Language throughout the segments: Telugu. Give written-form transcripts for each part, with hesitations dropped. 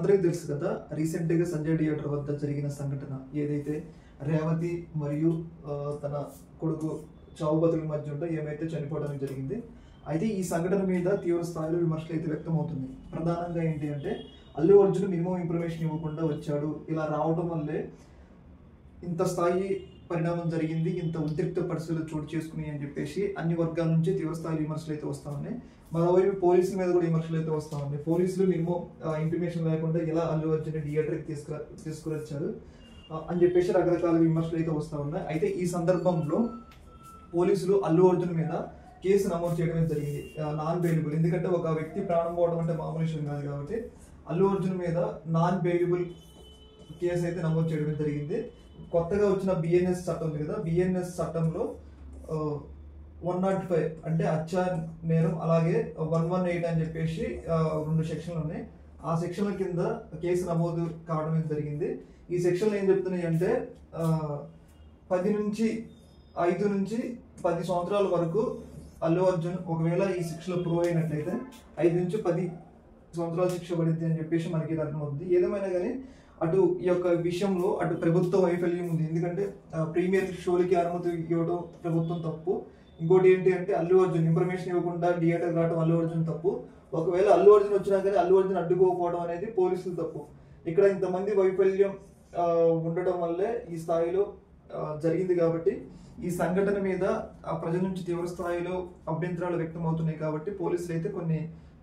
మనందరికీ తెలుసు కదా, రీసెంట్గా సంజయ్ థియేటర్ వద్ద జరిగిన సంఘటన ఏదైతే రేవతి మరియు తన కొడుకు చావు బతుకుల మధ్య ఉంటే ఏమైతే చనిపోవడానికి జరిగింది. అయితే ఈ సంఘటన మీద తీవ్ర స్థాయిలో విమర్శలు అయితే వ్యక్తమవుతుంది. ప్రధానంగా ఏంటి అంటే అల్లు అర్జున్ మినిమం ఇన్ఫర్మేషన్ ఇవ్వకుండా వచ్చాడు, ఇలా రావడం వల్లే ఇంత స్థాయి పరిణామం జరిగింది, ఇంత ఉద్రిక్త పరిస్థితులు చోటు చేసుకుని అని చెప్పేసి అన్ని వర్గాల నుంచి తీవ్ర స్థాయి విమర్శలు అయితే వస్తా ఉన్నాయి. మరోవైపు పోలీసుల మీద కూడా విమర్శలు అయితే వస్తా ఉన్నాయి. పోలీసులు మినిమం ఇన్ఫర్మేషన్ లేకుండా ఎలా అల్లు అర్జున్ థియేటర్కి తీసుకురొచ్చారు అని చెప్పేసి రకరకాల విమర్శలు అయితే వస్తూ ఉన్నాయి. అయితే ఈ సందర్భంలో పోలీసులు అల్లు అర్జున్ మీద కేసు నమోదు చేయడం జరిగింది, నాన్ బెయిలబుల్. ఎందుకంటే ఒక వ్యక్తి ప్రాణం పోవడం అంటే మామూలు విషయం కాదు కాబట్టి అల్లు అర్జున్ మీద నాన్ బెయిలబుల్ కేసు అయితే నమోదు చేయడం జరిగింది. కొత్తగా వచ్చిన బిఎన్ఎస్ చట్టం ఉంది కదా, బిఎన్ఎస్ చట్టంలో 105 అంటే హత్య నేరం, అలాగే 118 అని చెప్పేసి 2 సెక్షన్లు ఉన్నాయి. ఆ సెక్షన్ల కింద కేసు నమోదు కావడం జరిగింది. ఈ సెక్షన్లు ఏం చెప్తున్నాయి అంటే 5 నుంచి 10 సంవత్సరాల వరకు అల్లు అర్జున్ ఒకవేళ ఈ శిక్షలో ప్రూవ్ అయినట్లయితే 5 నుంచి 10 సంవత్సరాల శిక్ష పడింది అని చెప్పేసి మనకి అర్థమవుతుంది. ఏదేమైనా కానీ అటు ఈ యొక్క విషయంలో అటు ప్రభుత్వ వైఫల్యం ఉంది. ఎందుకంటే ప్రీమియర్ షోలకి అనుమతి ఇవ్వడం ప్రభుత్వం తప్పు. ఇంకోటి ఏంటి అంటే అల్లు అర్జున్ ఇన్ఫర్మేషన్ ఇవ్వకుండా థియేటర్ రావడం అల్లు అర్జున్ తప్పు. ఒకవేళ అల్లు అర్జున్ వచ్చినా కానీ అల్లు అర్జున్ అడ్డుకోకపోవడం అనేది పోలీసులు తప్పు. ఇక్కడ ఇంతమంది వైఫల్యం ఉండటం వల్లే ఈ స్థాయిలో జరిగింది. కాబట్టి ఈ సంఘటన మీద ప్రజల నుంచి తీవ్ర స్థాయిలో అభ్యంతరాలు వ్యక్తం అవుతున్నాయి. కాబట్టి పోలీసులు అయితే కొన్ని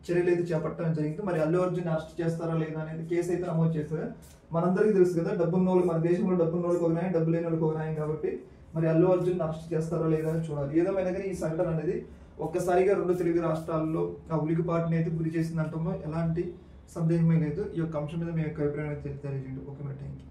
చర్యలు అయితే చేపట్టడం జరిగింది. మరి అల్లు అర్జున్ అరెస్ట్ చేస్తారా లేదా అనేది కేసు అయితే నమోదు చేస్తారు. మనందరికీ తెలుసు కదా, డబ్బున్నోళ్ళు మన దేశంలో డబ్బున్నోళ్ళకి ఒక న్యాయం, డబ్బు లేని వాళ్ళకి ఒక న్యాయం. కాబట్టి మరి అల్లు అర్జున్ అరెస్ట్ చేస్తారా లేదా అని చూడాలి. ఏదేమైనా కానీ ఈ సంఘటన అనేది ఒక్కసారిగా 2 తెలుగు రాష్ట్రాల్లో ఆ ఉలికిపాటుని అయితే గురి చేసిందంటే ఎలాంటి సందేహమే లేదు. ఈ యొక్క అంశం మీద మీ యొక్క అభిప్రాయం తెలియజేయండి. Okay, thank you.